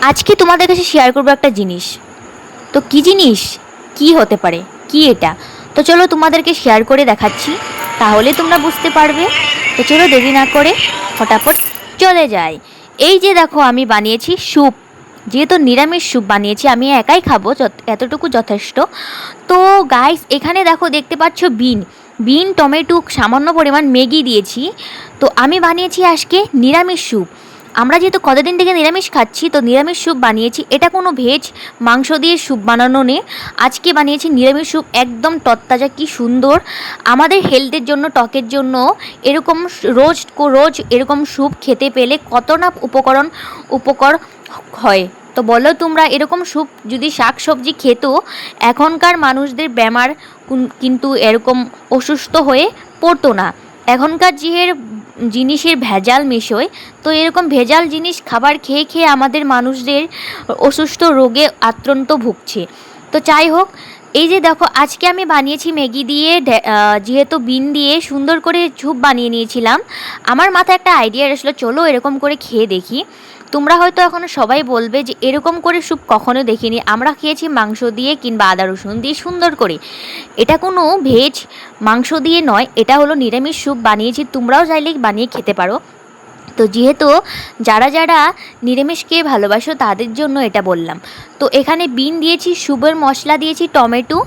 আজকে তোমাদের কাছে শেয়ার করবো একটা জিনিস। তো কী জিনিস, কি হতে পারে, কি এটা? তো চলো তোমাদেরকে শেয়ার করে দেখাচ্ছি, তাহলে তোমরা বুঝতে পারবে। তো চলো দেরি না করে ফটাফট চলে যাই। এই যে দেখো, আমি বানিয়েছি স্যুপ। যেহেতু নিরামিষ স্যুপ বানিয়েছি, আমি একাই খাবো, এতটুকু যথেষ্ট। তো গাইস, এখানে দেখো, দেখতে পাচ্ছ বিন টমেটো, সামান্য পরিমাণ ম্যাগি দিয়েছি। তো আমি বানিয়েছি আজকে নিরামিষ স্যুপ। আমরা যেহেতু কতদিন থেকে নিরামিষ খাচ্ছি, তো নিরামিষ স্যুপ বানিয়েছি। এটা কোনো ভেজ মাংস দিয়ে স্যুপ বানানো নেই, আজকে বানিয়েছি নিরামিষ স্যুপ, একদম তরতাজা, কি সুন্দর। আমাদের হেলথের জন্য, ত্বকের জন্য এরকম রোজ রোজ এরকম স্যুপ খেতে পেলে কত না উপকার হয়। তো বলো তোমরা, এরকম স্যুপ যদি শাক সবজি খেত, এখনকার মানুষদের বেমার কিন্তু এরকম অসুস্থ হয়ে পড়তো না। এখনকার জিনিসের ভেজাল মিশোয়, তো এরকম ভেজাল জিনিস খাবার খেয়ে খেয়ে আমাদের মানুষদের অসুস্থ রোগে আক্রান্ত ভুগছে। তো যাই হোক, এই যে দেখো, আজকে আমি বানিয়েছি ম্যাগি দিয়ে, যেহেতু বিন দিয়ে সুন্দর করে স্যুপ বানিয়ে নিয়েছিলাম। আমার মাথায় একটা আইডিয়া আসলে, চলো এরকম করে খেয়ে দেখি। তোমরা হয়তো এখনও সবাই বলবে যে এরকম করে স্যুপ কখনো দেখিনি, আমরা খেয়েছি মাংস দিয়ে কিংবা আদা রসুন দিয়ে সুন্দর করে। এটা কোনো ভেজ মাংস দিয়ে নয়, এটা হলো নিরামিষ স্যুপ বানিয়েছি, তোমরাও চাইলে বানিয়ে খেতে পারো। তো যেহেতু যারা যারা নিরামিষ খেয়ে ভালোবাসো, তাদের জন্য এটা বললাম। তো এখানে বিন দিয়েছি, স্যুপের মশলা দিয়েছি, টমেটো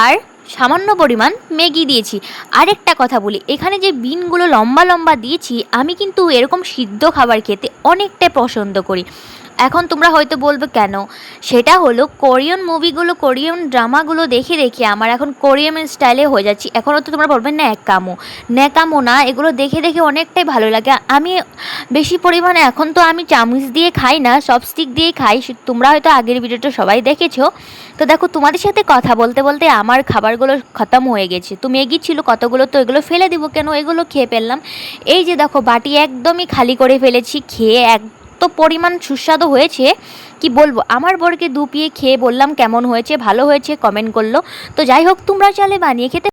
আর সামান্য পরিমাণ ম্যাগি দিয়েছি। আরেকটা কথা বলি, এখানে যে বিনগুলো লম্বা লম্বা দিয়েছি, আমি কিন্তু এরকম সিদ্ধ খাবার খেতে অনেকটাই পছন্দ করি। এখন তোমরা হয়তো বলবে কেন, সেটা হলো কোরিয়ান মুভিগুলো, কোরিয়ান ড্রামাগুলো দেখে দেখে আমার এখন কোরিয়ান স্টাইলে হয়ে যাচ্ছি। এখন তো তোমরা বলবেন না ন্যাকামো না, এগুলো দেখে দেখে অনেকটাই ভালো লাগে। আমি বেশি পরিমাণে এখন তো আমি চামচ দিয়ে খাই না, চপস্টিক দিয়ে খাই। তোমরা হয়তো আগের ভিডিওটা সবাই দেখেছো। তো দেখো, তোমাদের সাথে কথা বলতে বলতে আমার খাবারগুলো খতম হয়ে গেছে। তো ম্যাগি ছিল কতগুলো, তো এগুলো ফেলে দিব কেন, এগুলো খেয়ে ফেললাম। এই যে দেখো, বাটি একদমই খালি করে ফেলেছি খেয়ে। এত পরিমাণ সুস্বাদু হয়েছে, কি বলবো। আমার বরকে দুপিয়ে খেয়ে বললাম কেমন হয়েছে, ভালো হয়েছে, কমেন্ট করলো। তো যাই হোক, তোমরা চাইলে বানিয়ে খেতে